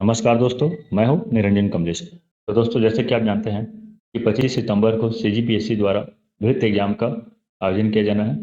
नमस्कार दोस्तों, मैं हूं निरंजन कमलेश। तो दोस्तों, जैसे कि आप जानते हैं कि 25 सितंबर को सीजीपीएससी द्वारा वृत्त एग्जाम का आयोजन किया जाना है।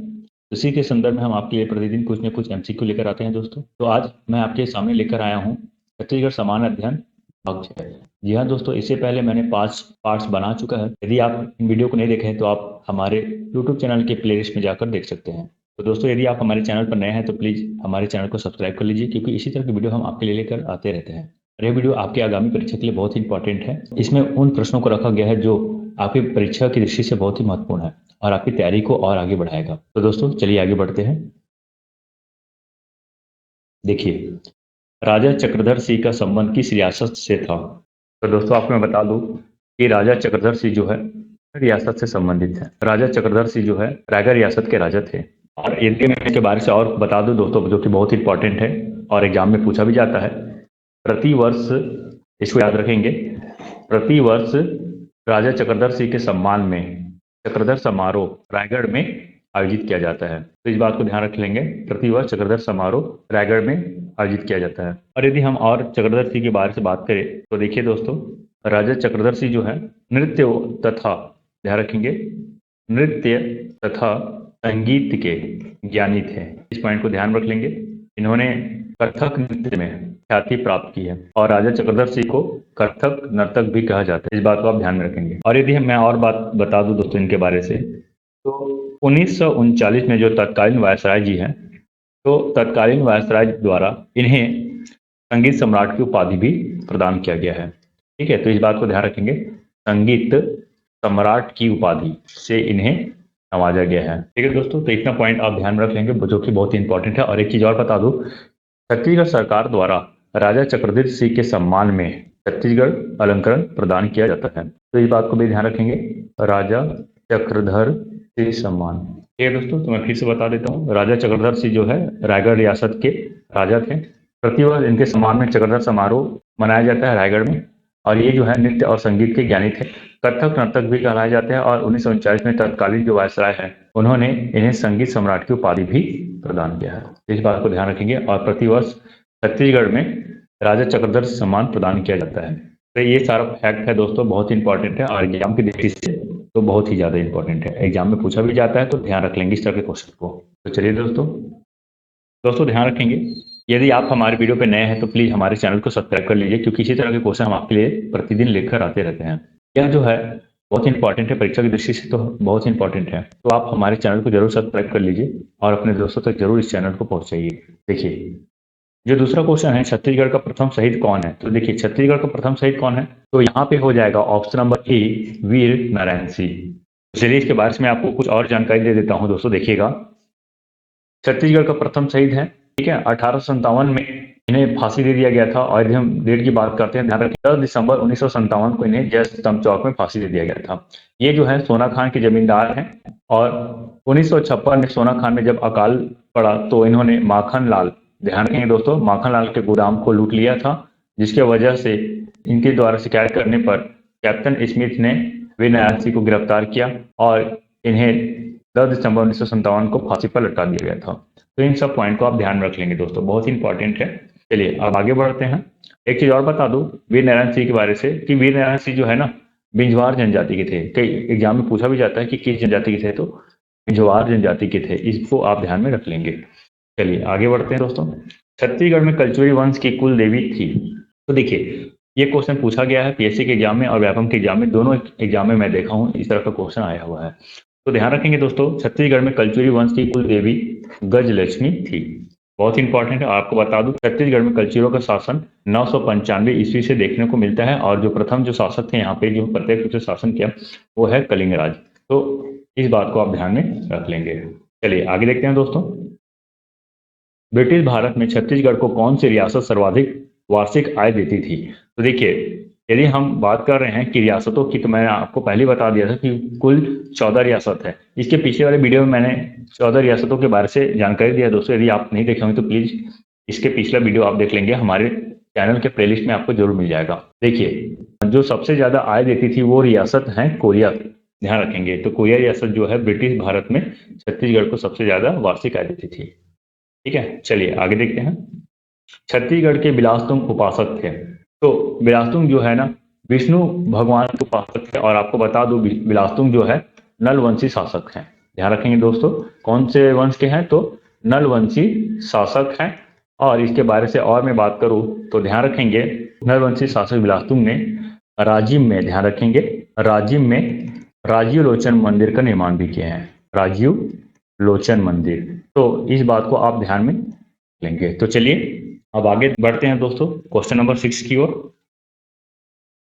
उसी के संदर्भ में हम आपके लिए प्रतिदिन कुछ न कुछ एमसीक्यू लेकर आते हैं दोस्तों। तो आज मैं आपके सामने लेकर आया हूं छत्तीसगढ़ सामान्य अध्ययन भाग 6। जी हाँ दोस्तों, इससे पहले मैंने 5 पार्ट्स बना चुका है। यदि आप इन वीडियो को नहीं देखे हैं तो आप हमारे यूट्यूब चैनल के प्लेलिस्ट में जाकर देख सकते हैं। तो दोस्तों, यदि आप हमारे चैनल पर नए हैं तो प्लीज़ हमारे चैनल को सब्सक्राइब कर लीजिए, क्योंकि इसी तरह की वीडियो हम आपके लिए लेकर आते रहते हैं। और यह वीडियो आपकी आगामी परीक्षा के लिए बहुत ही इंपॉर्टेंट है। इसमें उन प्रश्नों को रखा गया है जो आपकी परीक्षा की दृष्टि से बहुत ही महत्वपूर्ण है और आपकी तैयारी को और आगे बढ़ाएगा। तो दोस्तों, चलिए आगे बढ़ते हैं। देखिए, राजा चक्रधर सिंह का संबंध किस रियासत से था? तो दोस्तों, आपको मैं बता दूं कि राजा चक्रधर सिंह जो है रियासत से संबंधित है। राजा चक्रधर सिंह जो है रायगढ़ रियासत के राजा थे। और यदि मैं इसके बारे से और बता दूं दोस्तों, जो कि बहुत इंपॉर्टेंट है और एग्जाम में पूछा भी जाता है, प्रति वर्ष, इसको याद रखेंगे, प्रति वर्ष राजा चक्रधर सिंह के सम्मान में चक्रधर समारोह रायगढ़ में आयोजित किया जाता है। तो इस बात को ध्यान रख लेंगे, प्रति वर्ष चक्रधर समारोह रायगढ़ में आयोजित किया जाता है। और यदि हम और चक्रधर सिंह के बारे से बात करें तो देखिए दोस्तों, राजा चक्रधर सिंह जो है नृत्य तथा, ध्यान रखेंगे, नृत्य तथा संगीत के ज्ञानी थे। इस पॉइंट को ध्यान रख लेंगे। इन्होंने कथक नृत्य में ख्याति प्राप्त की है और राजा चक्रधर सिंह को कथक नर्तक भी कहा जाता है। इस बात को आप ध्यान में रखेंगे। और यदि मैं और बात बता दूं दोस्तों इनके बारे से, तो 1939 में जो तत्कालीन वायसराय जी हैं, तो तत्कालीन वायसराय द्वारा इन्हें संगीत सम्राट की उपाधि भी प्रदान किया गया है। ठीक है, तो इस बात को ध्यान रखेंगे, संगीत सम्राट की उपाधि से इन्हें नवाजा गया है। ठीक है दोस्तों, तो इतना पॉइंट आप ध्यान रख लेंगे जो कि बहुत ही इंपॉर्टेंट है। और एक चीज और बता दूं, छत्तीसगढ़ सरकार द्वारा राजा चक्रधर सिंह के सम्मान में छत्तीसगढ़ अलंकरण प्रदान किया जाता है। तो इस बात को भी ध्यान रखेंगे, राजा चक्रधर सिंह सम्मान। ठीक है दोस्तों, तो मैं फिर से बता देता हूँ, राजा चक्रधर सिंह जो है रायगढ़ रियासत के राजा थे। प्रतिवर्ष इनके सम्मान में चक्रधर समारोह मनाया जाता है रायगढ़ में। और ये जो है नृत्य और संगीत के ज्ञानी थे, कथक नर्तक भी कहलाए जाते हैं। और 1939 में तत्कालीन जो वायसराय है उन्होंने इन्हें संगीत सम्राट की उपाधि भी प्रदान किया है। इस बात को ध्यान रखेंगे। और प्रतिवर्ष छत्तीसगढ़ में राजा चक्रधर सम्मान प्रदान किया जाता है। तो ये सारा फैक्ट है दोस्तों, बहुत इंपॉर्टेंट है और एग्जाम की दृष्टि से तो बहुत ही ज्यादा इंपॉर्टेंट है। एग्जाम में पूछा भी जाता है, तो ध्यान रख लेंगे इस तरह के क्वेश्चन को। तो चलिए दोस्तों, ध्यान रखेंगे, यदि आप हमारे वीडियो पे नए हैं तो प्लीज हमारे चैनल को सब्सक्राइब कर लीजिए, क्योंकि इसी तरह के क्वेश्चन हम आपके लिए प्रतिदिन लेकर आते रहते हैं। यह जो है बहुत इंपॉर्टेंट है, परीक्षा की दृष्टि से तो बहुत इंपॉर्टेंट है। तो आप हमारे चैनल को जरूर सब्सक्राइब कर लीजिए और अपने दोस्तों तक जरूर इस चैनल को पहुंचाइए। देखिए, जो दूसरा क्वेश्चन है, छत्तीसगढ़ का प्रथम शहीद कौन है? तो देखिए, छत्तीसगढ़ का प्रथम शहीद कौन है, तो यहाँ पे हो जाएगा option number A, Veer Narayan Singh. चलिए इसके बारे में आपको कुछ और जानकारी दे देता हूँ दोस्तों। देखिएगा, छत्तीसगढ़ का प्रथम शहीद है, ठीक है, 1857 में इन्हें फांसी दे दिया गया था। और यदि हम डेट की बात करते हैं, ध्यान रखें, 10 दिसंबर 1957 को इन्हें जय स्तंभ चौक में फांसी दे दिया गया था। ये जो है सोना खान के जमींदार हैं। और 1956 में सोना खान में जब अकाल पड़ा तो इन्होंने माखन लाल, ध्यान रखेंगे दोस्तों, माखन लाल के गोदाम को लूट लिया था, जिसके वजह से इनके द्वारा शिकायत करने पर कैप्टन स्मिथ ने वीर नारायण सिंह को गिरफ्तार किया और इन्हें 10 दिसंबर 1957 को फांसी पर लटका दिया गया था। तो इन सब पॉइंट को आप ध्यान में रख लेंगे दोस्तों, बहुत ही इंपॉर्टेंट है। चलिए अब आगे बढ़ते हैं। एक चीज और बता दूं वीर नारायण सिंह के बारे से, कि वीर नारायण सिंह जो है ना, बिंजवार जनजाति के थे। कई एग्जाम में पूछा भी जाता है कि किस जनजाति के थे, तो बिंजवार जनजाति के थे। इसको आप ध्यान में रख लेंगे। चलिए आगे बढ़ते हैं दोस्तों। छत्तीसगढ़ में कलचुरी वंश की कुल देवी थी। तो देखिए, ये क्वेश्चन पूछा गया है पीएससी के एग्जाम में और व्यापम के एग्जाम में, दोनों एग्जाम में मैं देखा हूँ इस तरह का क्वेश्चन आया हुआ है। तो ध्यान रखेंगे दोस्तों, छत्तीसगढ़ में कलचुरी वंश की कुल देवी गजलक्ष्मी थी। बहुत इंपॉर्टेंट है, आपको बता दूं, छत्तीसगढ़ में कलचुरियों का शासन 995 ईस्वी से देखने को मिलता है। और जो प्रथम जो शासक थे यहाँ पे, जो प्रत्यक्ष रूप से शासन किया, वो है कलिंगराज। तो इस बात को आप ध्यान में रख लेंगे। चलिए आगे देखते हैं दोस्तों। ब्रिटिश भारत में छत्तीसगढ़ को कौन सी रियासत सर्वाधिक वार्षिक आय देती थी? तो देखिए, यदि हम बात कर रहे हैं कि रियासतों की, तो मैंने आपको पहले ही बता दिया था कि कुल 14 रियासत है। इसके पिछले वाले वीडियो में मैंने 14 रियासतों के बारे से जानकारी दिया दोस्तों। यदि आप नहीं देखे होंगे तो प्लीज इसके पिछला वीडियो आप देख लेंगे, हमारे चैनल के प्लेलिस्ट में आपको जरूर मिल जाएगा। देखिए, जो सबसे ज्यादा आय देती थी वो रियासत है कोरिया, ध्यान रखेंगे। तो कोरिया रियासत जो है ब्रिटिश भारत में छत्तीसगढ़ को सबसे ज्यादा वार्षिक आय देती थी। ठीक है, चलिए आगे देखते हैं। छत्तीसगढ़ के बिलासतुंग उपासक थे। तो बिलासतुंग जो है ना विष्णु भगवान के उपासक है, और आपको बता दूं बिलासतुंग जो है नलवंशी शासक हैं। ध्यान रखेंगे दोस्तों, कौन से वंश के हैं, तो नलवंशी शासक हैं। और इसके बारे से और मैं बात करूं तो ध्यान रखेंगे नलवंशी शासक बिलासतुंग ने राजिम में, ध्यान रखेंगे, राजिम में राजीव लोचन मंदिर का निर्माण भी किया है। राजीव लोचन मंदिर, तो इस बात को आप ध्यान में लेंगे। तो चलिए अब आगे बढ़ते हैं दोस्तों क्वेश्चन नंबर 6 की ओर।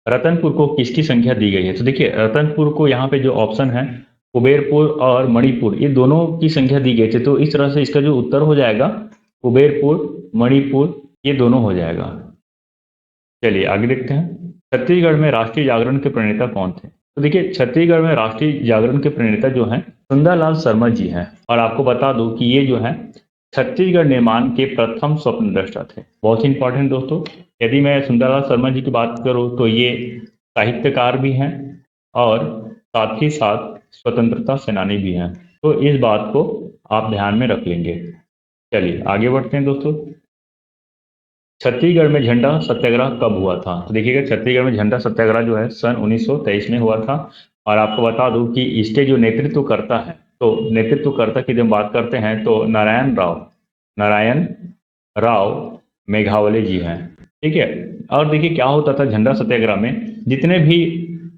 रतनपुर को किसकी संख्या दी गई है? तो देखिए रतनपुर को यहाँ पे जो ऑप्शन है कुबेरपुर और मणिपुर, ये दोनों की संख्या दी गई थी। तो इस तरह से इसका जो उत्तर हो जाएगा कुबेरपुर, मणिपुर, ये दोनों हो जाएगा। चलिए आगे देखते हैं, छत्तीसगढ़ में राष्ट्रीय जागरण के प्रणेता कौन थे? तो देखिए छत्तीसगढ़ में राष्ट्रीय जागरण के प्रणेता जो हैं सुंदरलाल शर्मा जी हैं। और आपको बता दूं कि ये जो है छत्तीसगढ़ निर्माण के प्रथम स्वप्न दृष्टा थे। बहुत ही इंपॉर्टेंट दोस्तों, यदि मैं सुंदरलाल शर्मा जी की बात करूं तो ये साहित्यकार भी हैं और साथ ही साथ स्वतंत्रता सेनानी भी हैं। तो इस बात को आप ध्यान में रख लेंगे। चलिए आगे बढ़ते हैं दोस्तों, छत्तीसगढ़ में झंडा सत्याग्रह कब हुआ था? तो देखिएगा छत्तीसगढ़ में झंडा सत्याग्रह जो है सन 1923 में हुआ था। और आपको बता दूं कि इसके जो नेतृत्व करता है, तो नेतृत्वकर्ता की जब बात करते हैं तो नारायण राव मेघावले जी हैं। ठीक है, और देखिए क्या होता था झंडा सत्याग्रह में, जितने भी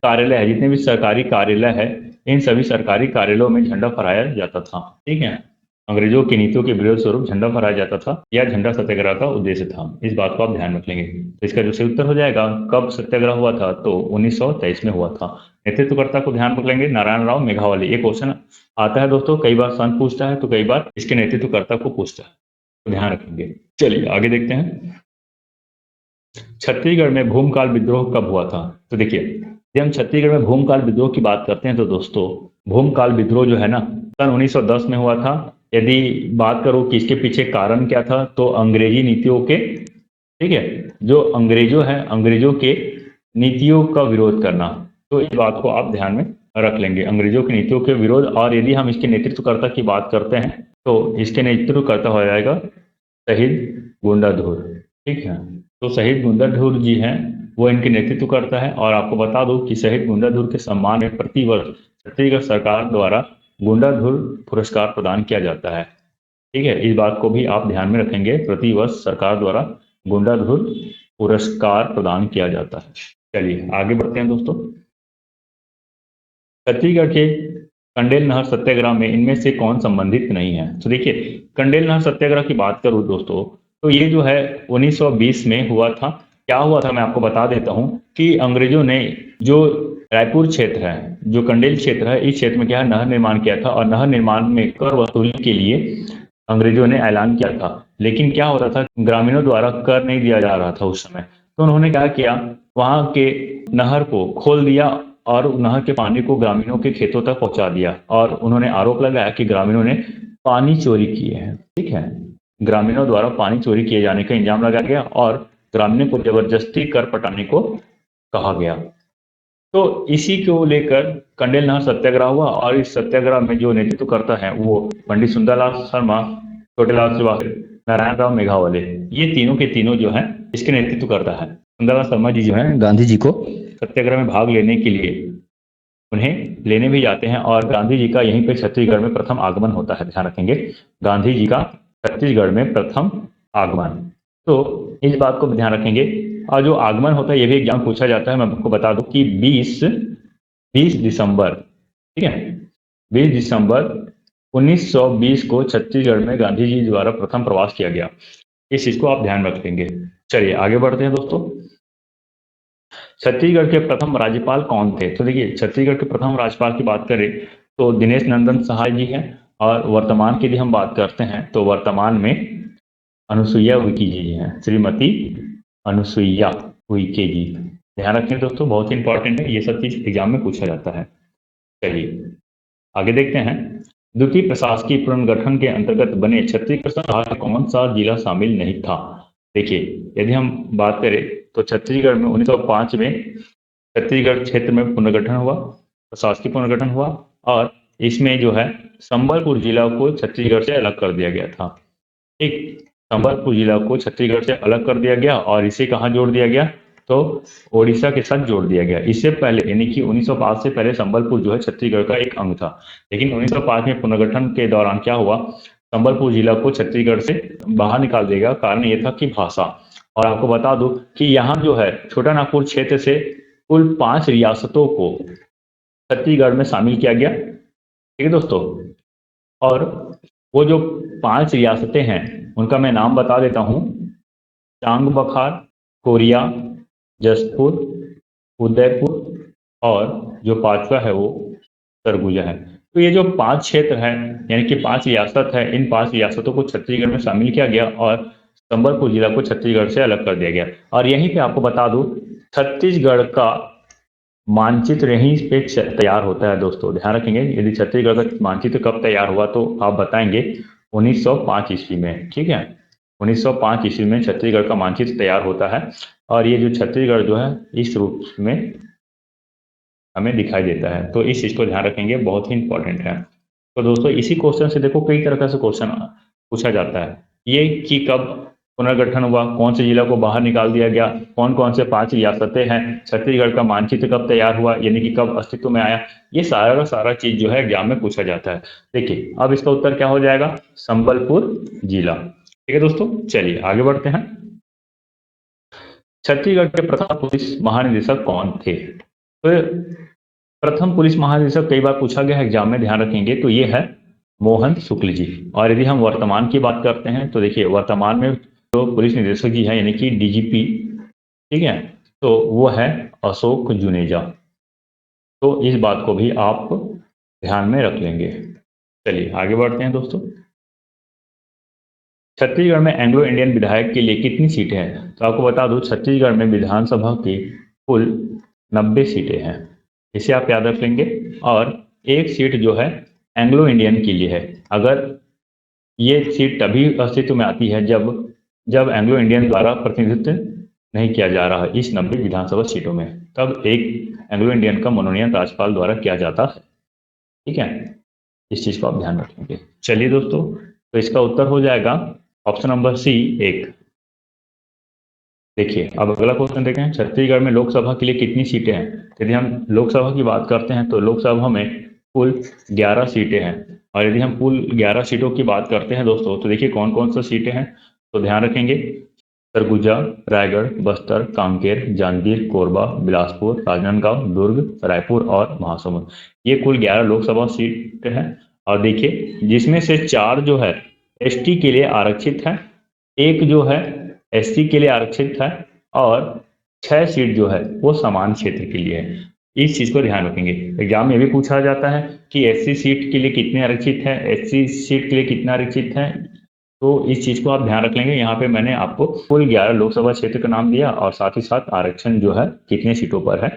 कार्यालय है, जितने भी सरकारी कार्यालय है, इन सभी सरकारी कार्यालयों में झंडा फहराया जाता था। ठीक है, अंग्रेजों की नीतियों के विरोध स्वरूप झंडा फहराया जाता था, यह झंडा सत्याग्रह का उद्देश्य था। इस बात को आप ध्यान रख लेंगे। तो इसका जो सही उत्तर हो जाएगा, कब सत्याग्रह हुआ था, तो 1923 में हुआ था। नेतृत्वकर्ता को ध्यान रख लेंगे, नारायण राव मेघावले। ये क्वेश्चन आता है दोस्तों, कई बार सन पूछता है तो कई बार इसके नेतृत्वकर्ता को पूछता है, तो ध्यान रखेंगे। चलिए आगे देखते हैं, छत्तीसगढ़ में भूमकाल विद्रोह कब हुआ था? तो देखिए जब हम छत्तीसगढ़ में भूमकाल विद्रोह की बात करते हैं तो दोस्तों भूमकाल विद्रोह जो है ना सन 1910 में हुआ था। यदि बात करो कि इसके पीछे कारण क्या था, तो अंग्रेजी नीतियों के, ठीक है, जो अंग्रेजों के नीतियों का विरोध करना। तो इस बात को आप ध्यान में रख लेंगे, अंग्रेजों की नीतियों के विरोध। और यदि हम इसके नेतृत्वकर्ता की बात करते हैं तो इसके नेतृत्वकर्ता हो जाएगा शहीद गुंडाधुर। ठीक है, तो शहीद गुंडाधुर जी हैं, वो इनके नेतृत्व करता है। और आपको बता दूं कि शहीद गुंडाधुर के सम्मान में प्रतिवर्ष छत्तीसगढ़ सरकार द्वारा गुंडाधुर पुरस्कार प्रदान किया जाता है। ठीक है, इस बात को भी आप ध्यान में रखेंगे, प्रतिवर्ष सरकार द्वारा गुंडाधुर पुरस्कार प्रदान किया जाता है। चलिए आगे बढ़ते हैं दोस्तों, छत्तीसगढ़ के कंडेल नहर सत्याग्रह में इनमें से कौन संबंधित नहीं है? तो देखिए कंडेल नहर सत्याग्रह की बात करूं दोस्तों, तो ये जो है 1920 में हुआ था। क्या हुआ था मैं आपको बता देता हूं कि अंग्रेजों ने जो रायपुर क्षेत्र है, जो कंडेल क्षेत्र है, इस क्षेत्र में क्या है नहर निर्माण किया था। और नहर निर्माण में कर वसूली के लिए अंग्रेजों ने ऐलान किया था। लेकिन क्या होता था, ग्रामीणों द्वारा कर नहीं दिया जा रहा था उस समय। तो उन्होंने क्या किया, वहां के नहर को खोल दिया और नहर के पानी को ग्रामीणों के खेतों तक पहुंचा दिया। और उन्होंने आरोप लगाया कि ग्रामीणों ने पानी चोरी किए हैं। ठीक है, ग्रामीणों द्वारा पानी चोरी किए जाने का इल्जाम लगाया गया और ग्रामीणों को जबरदस्ती कर पटाने को कहा गया। तो इसी को लेकर कंडेल नहर सत्याग्रह हुआ। और इस सत्याग्रह में जो नेतृत्व करता है वो पंडित सुंदरलाल शर्मा, छोटेलाल श्रीवास्तव, नारायण राव मेघावले, ये तीनों के तीनों जो है इसके नेतृत्व करता है। सुंदरलाल शर्मा जी जो है गांधी जी को सत्याग्रह में भाग लेने के लिए उन्हें लेने भी जाते हैं। और गांधी जी का यहीं पे छत्तीसगढ़ में प्रथम आगमन होता है। ध्यान रखेंगे, गांधी जी का छत्तीसगढ़ में प्रथम आगमन। तो इस बात को ध्यान रखेंगे। और जो आगमन होता है ये भी एग्जाम पूछा जाता है। मैं आपको बता दूं कि 20 दिसंबर, ठीक है, 20 दिसंबर 1920 को छत्तीसगढ़ में गांधी जी द्वारा प्रथम प्रवास किया गया। इस चीज को आप ध्यान रखेंगे। चलिए आगे बढ़ते हैं दोस्तों, छत्तीसगढ़ के प्रथम राज्यपाल कौन थे? तो देखिए छत्तीसगढ़ के प्रथम राज्यपाल की बात करें तो दिनेश नंदन सहाय जी हैं। और वर्तमान की यदि हम बात करते हैं तो वर्तमान में अनुसुईया उइके जी हैं, श्रीमती अनुसुईया उइके जी। ध्यान रखें दोस्तों, बहुत ही इंपॉर्टेंट है, ये सब चीज एग्जाम में पूछा जाता है। चलिए आगे देखते हैं, द्वितीय प्रशासकीय पुनर्गठन के अंतर्गत बने छत्तीसगढ़ संभाग में कौन सा जिला शामिल नहीं था? देखिए यदि हम बात करें तो छत्तीसगढ़ में 1905 में छत्तीसगढ़ क्षेत्र में पुनर्गठन हुआ, प्रशासकीय पुनर्गठन हुआ। और इसमें जो है संबलपुर जिला को छत्तीसगढ़ से अलग कर दिया गया था। एक संबलपुर जिला को छत्तीसगढ़ से अलग कर दिया गया और इसे कहाँ जोड़ दिया गया, तो ओडिशा के साथ जोड़ दिया गया। इससे पहले यानी कि 1905 से पहले संबलपुर जो है छत्तीसगढ़ का एक अंग था, लेकिन 1905 में पुनर्गठन के दौरान क्या हुआ, संबलपुर जिला को छत्तीसगढ़ से बाहर निकाल दिया गया। कारण ये था कि भाषा। और आपको बता दूं कि यहाँ जो है छोटा नागपुर क्षेत्र से कुल 5 रियासतों को छत्तीसगढ़ में शामिल किया गया। ठीक है दोस्तों, और वो जो 5 रियासतें हैं उनका मैं नाम बता देता हूँ। चांग बखार, कोरिया, जसपुर, उदयपुर और जो 5वां है वो सरगुजा है। तो ये जो 5 क्षेत्र है यानी कि 5 रियासत है, इन 5 रियासतों को छत्तीसगढ़ में शामिल किया गया और संबलपुर जिला को छत्तीसगढ़ से अलग कर दिया गया। और यहीं पे आपको बता दूं छत्तीसगढ़ का मानचित्र यहीं पे तैयार होता है दोस्तों, ध्यान रखेंगे। यदि छत्तीसगढ़ का मानचित्र कब तैयार हुआ तो आप बताएंगे 1905 ईस्वी में। ठीक है, 1905 ईस्वी में छत्तीसगढ़ का मानचित्र तैयार होता है और ये जो छत्तीसगढ़ जो है इस रूप में हमें दिखाई देता है। तो इस चीज को ध्यान रखेंगे, बहुत ही इंपॉर्टेंट है। तो दोस्तों इसी क्वेश्चन से देखो कई तरह से क्वेश्चन पूछा जाता है। ये कि कब पुनर्गठन हुआ, कौन से जिला को बाहर निकाल दिया गया, कौन कौन से 5 रियासतें हैं, छत्तीसगढ़ का मानचित्र कब तैयार हुआ यानी कि कब अस्तित्व में आया, ये सारा का सारा चीज जो है एग्जाम में पूछा जाता है। देखिए अब इसका उत्तर क्या हो जाएगा, संबलपुर जिला। ठीक है दोस्तों, चलिए आगे बढ़ते हैं। छत्तीसगढ़ के प्रथम पुलिस महानिदेशक कौन थे? तो प्रथम पुलिस महानिदेशक कई बार पूछा गया है एग्जाम में, ध्यान रखेंगे। तो ये है मोहन शुक्ल जी। और यदि हम वर्तमान की बात करते हैं तो देखिए वर्तमान में जो पुलिस निदेशक जी है यानी कि डीजीपी, ठीक है, तो वो है अशोक जुनेजा। तो इस बात को भी आप ध्यान में रख लेंगे। चलिए आगे बढ़ते हैं दोस्तों। छत्तीसगढ़ में एंग्लो इंडियन विधायक के लिए कितनी सीटें हैं? तो आपको बता दूं छत्तीसगढ़ में विधानसभा की कुल 90 सीटें हैं, इसे आप याद रख लेंगे। और एक सीट जो है एंग्लो इंडियन के लिए है। अगर ये सीट तभी अस्तित्व में आती है जब जब एंग्लो इंडियन द्वारा प्रतिनिधित्व नहीं किया जा रहा है इस 90 विधानसभा सीटों में, तब एक एंग्लो इंडियन का मनोनयन राज्यपाल द्वारा किया जाता है। ठीक है, इस चीज को आप ध्यान रखेंगे। चलिए दोस्तों, तो इसका उत्तर हो जाएगा ऑप्शन नंबर सी 1। देखिए अब अगला क्वेश्चन देखें, छत्तीसगढ़ में लोकसभा के लिए कितनी सीटें हैं? यदि हम लोकसभा की बात करते हैं तो लोकसभा में कुल 11 सीटें हैं। और यदि हम कुल 11 सीटों की बात करते हैं दोस्तों तो देखिए कौन कौन सी सीटें हैं, तो ध्यान रखेंगे सरगुजा, रायगढ़, बस्तर, कांकेर, जांजगीर, कोरबा, बिलासपुर, राजनांदगांव, दुर्ग, रायपुर और महासमुंद। ये कुल 11 लोकसभा सीट हैं। और देखिए जिसमें से 4 जो है एसटी के लिए आरक्षित है, एक जो है एससी के लिए आरक्षित है और 6 सीट जो है वो समान क्षेत्र के लिए है। इस चीज को ध्यान रखेंगे। एग्जाम में भी पूछा जाता है कि एससी सीट के लिए कितने आरक्षित हैं, एससी सीट के लिए कितना आरक्षित है। तो इस चीज को आप ध्यान रख लेंगे। यहाँ पे मैंने आपको कुल 11 लोकसभा क्षेत्र का नाम दिया और साथ ही साथ आरक्षण जो है कितने सीटों पर है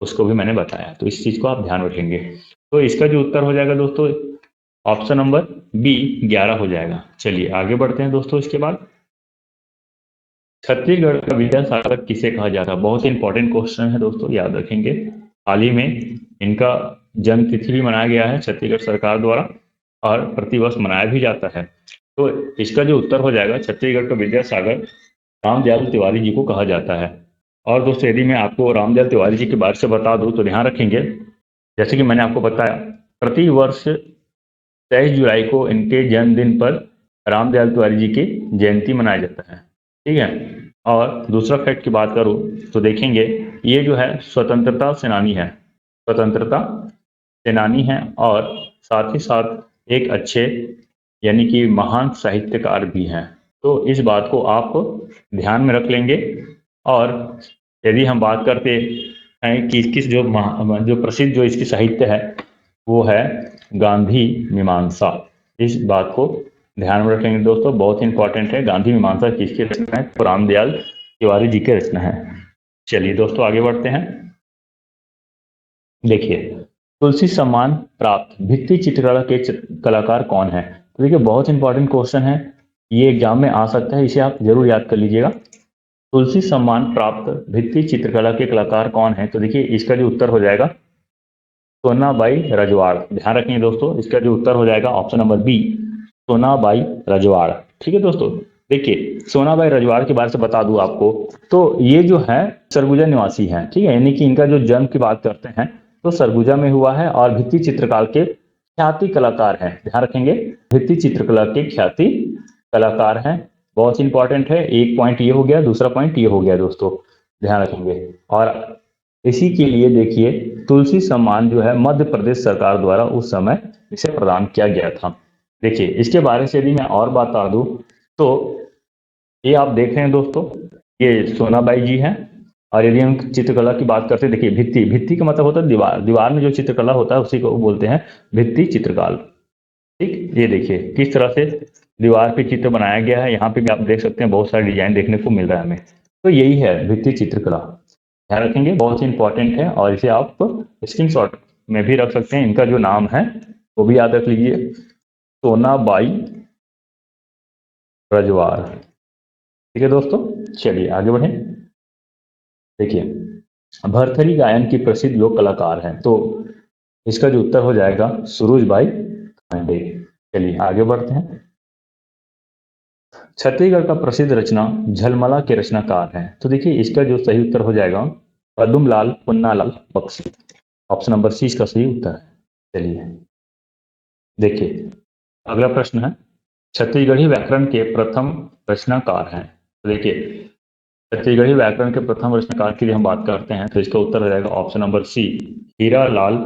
उसको भी मैंने बताया। तो इस चीज को आप ध्यान रखेंगे। तो इसका जो उत्तर हो जाएगा दोस्तों ऑप्शन नंबर बी 11 हो जाएगा। चलिए आगे बढ़ते हैं दोस्तों। इसके बाद छत्तीसगढ़ का विद्यासागर किसे कहा जाता है? बहुत ही इंपॉर्टेंट क्वेश्चन है दोस्तों, याद रखेंगे। हाल ही में इनका जन्म तिथि भी मनाया गया है छत्तीसगढ़ सरकार द्वारा और प्रतिवर्ष मनाया भी जाता है। तो इसका जो उत्तर हो जाएगा छत्तीसगढ़ का विद्यासागर रामदयाल तिवारी जी को कहा जाता है। और दोस्तों यदि मैं आपको रामदयाल तिवारी जी के बारे से बता दूं तो ध्यान रखेंगे, जैसे कि मैंने आपको बताया प्रति वर्ष 23 जुलाई को इनके जन्मदिन पर रामदयाल तिवारी जी की जयंती मनाया जाता है। ठीक है, और दूसरा फैक्ट की बात करूं तो देखेंगे ये जो है स्वतंत्रता सेनानी है, स्वतंत्रता सेनानी है और साथ ही साथ एक अच्छे यानी कि महान साहित्यकार भी हैं। तो इस बात को आप ध्यान में रख लेंगे। और यदि हम बात करते हैं कि किस जो प्रसिद्ध जो इसकी साहित्य है वो है गांधी मीमांसा। इस बात को ध्यान में रखेंगे दोस्तों, बहुत इंपॉर्टेंट है। गांधी मीमांसा किसकी रचना है? तो रामदयाल तिवारी जी की रचना है। चलिए दोस्तों आगे बढ़ते हैं। देखिए तुलसी सम्मान प्राप्त भित्ति चित्रकला के कलाकार कौन है? तो देखिए बहुत इंपॉर्टेंट क्वेश्चन है, ये एग्जाम में आ सकता है, इसे आप जरूर याद कर लीजिएगा। तुलसी सम्मान प्राप्त भित्ति चित्रकला के कलाकार कौन है? तो देखिए इसका जो उत्तर हो जाएगा सोनाबाई रजवाड़। ध्यान रखेंगे दोस्तों, इसका जो उत्तर हो जाएगा ऑप्शन नंबर बी सोनाबाई रजवाड़। ठीक है दोस्तों, देखिए सोनाबाई रजवाड़ के बारे से बता दूं आपको, तो ये जो है सरगुजा निवासी हैं, ठीक है, यानी कि इनका जो जन्म की बात करते हैं तो सरगुजा में हुआ है, और भित्ति चित्रकार के ख्याति कलाकार हैं, ध्यान रखेंगे, भित्ति चित्रकला के ख्याति कलाकार हैं। बहुत इंपॉर्टेंट है, एक पॉइंट ये हो गया, दूसरा पॉइंट ये हो गया दोस्तों, ध्यान रखेंगे। और इसी के लिए देखिए तुलसी सम्मान जो है मध्य प्रदेश सरकार द्वारा उस समय इसे प्रदान किया गया था। देखिए इसके बारे से यदि मैं और बता दूं तो ये आप देख रहे हैं दोस्तों, ये सोनाबाई जी हैं। और यदि हम चित्रकला की बात करते हैं, देखिए भित्ति, भित्ति का मतलब होता है दीवार, दीवार में जो चित्रकला होता है उसी को बोलते हैं भित्ति चित्रकाल। ठीक, ये देखिए किस तरह से दीवार पे चित्र बनाया गया है, यहाँ पे भी आप देख सकते हैं बहुत सारे डिजाइन देखने को मिल रहा है हमें। तो यही है भित्ति चित्रकला, ध्यान रखेंगे, बहुत ही इंपॉर्टेंट है, और इसे आप स्क्रीनशॉट में भी रख सकते हैं। इनका जो नाम है वो भी याद रख लीजिए, सोनाबाई रजवाड़। ठीक है दोस्तों, चलिए आगे बढ़े। देखिए भरथरी गायन की प्रसिद्ध लोक कलाकार हैं, तो इसका जो उत्तर हो जाएगा सुरुजबाई खांडे। चलिए आगे बढ़ते हैं। छत्तीसगढ़ का प्रसिद्ध रचना झलमला के रचनाकार हैं, तो देखिए इसका जो सही उत्तर हो जाएगा Padmalal Punnalal Bakshi. Option number C इसका सही उत्तर है। चलिए देखिए अगला प्रश्न है, छत्तीसगढ़ी व्याकरण के प्रथम रचनाकार हैं, तो देखिए छत्तीसगढ़ी व्याकरण के प्रथम रचनाकार की हम बात करते हैं तो इसका उत्तर हो जाएगा option number C Hiralal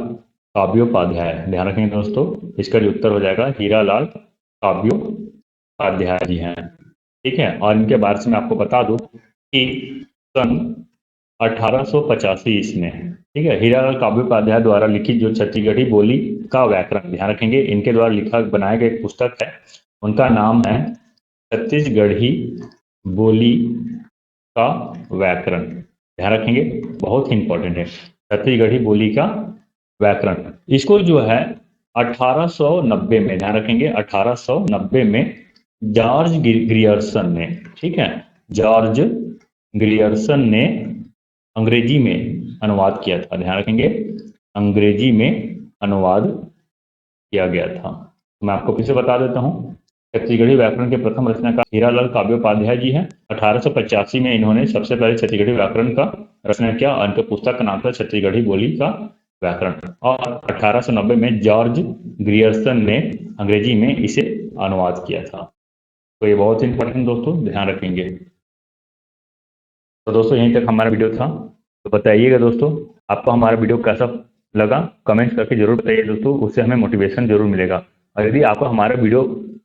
Kavyopadhyay. ध्यान रखेंगे दोस्तों, इसका जो उत्तर हो जाएगा हीरालाल काव्योपाध्याय जी हैं। ठीक है, और इनके बारे में आपको बता दूं कि सन 1885 इसमें, ठीक है, हीरालाल काव्योपाध्याय द्वारा लिखित जो छत्तीसगढ़ी बोली का व्याकरण, ध्यान रखेंगे इनके द्वारा लिखा बनाया गया एक पुस्तक है, उनका नाम है छत्तीसगढ़ी बोली का व्याकरण। ध्यान रखेंगे, बहुत ही इंपॉर्टेंट है, छत्तीसगढ़ी बोली का व्याकरण। इसको जो है 1890 में, ध्यान रखेंगे 1890 में जॉर्ज ग्रियर्सन ने, ठीक है, जॉर्ज ग्रियर्सन ने अंग्रेजी में अनुवाद किया था। ध्यान रखेंगे अंग्रेजी में अनुवाद किया गया था। मैं आपको फिर से बता देता हूँ, छत्तीसगढ़ी व्याकरण के प्रथम रचनाकार हीरालाल काव्योपाध्याय जी हैं। 1885 में इन्होंने सबसे पहले छत्तीसगढ़ी व्याकरण का रचना किया, और इनके पुस्तक का नाम था छत्तीसगढ़ी बोली का व्याकरण। और 1890 में जॉर्ज ग्रियर्सन ने अंग्रेजी में इसे अनुवाद किया था। तो ये बहुत इंपॉर्टेंट दोस्तों, ध्यान रखेंगे। तो दोस्तों यहीं तक हमारा वीडियो था, तो बताइएगा दोस्तों आपको हमारा वीडियो कैसा लगा, कमेंट करके जरूर बताइए दोस्तों, उससे हमें मोटिवेशन जरूर मिलेगा। और यदि आपको हमारा वीडियो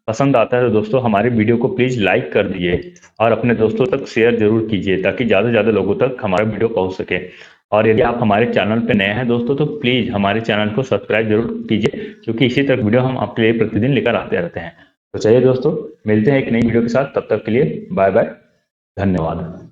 पसंद आता है तो दोस्तों हमारे वीडियो को प्लीज़ लाइक कर दीजिए और अपने दोस्तों तक शेयर जरूर कीजिए, ताकि ज़्यादा से ज़्यादा लोगों तक हमारा वीडियो पहुंच सके। और यदि आप हमारे चैनल पर नए हैं दोस्तों तो प्लीज़ हमारे चैनल को सब्सक्राइब जरूर कीजिए, क्योंकि इसी तरह वीडियो हम आपके लिए प्रतिदिन लेकर आते रहते हैं। तो चलिए दोस्तों, मिलते हैं एक नई वीडियो के साथ, तब तक के लिए बाय बाय, धन्यवाद।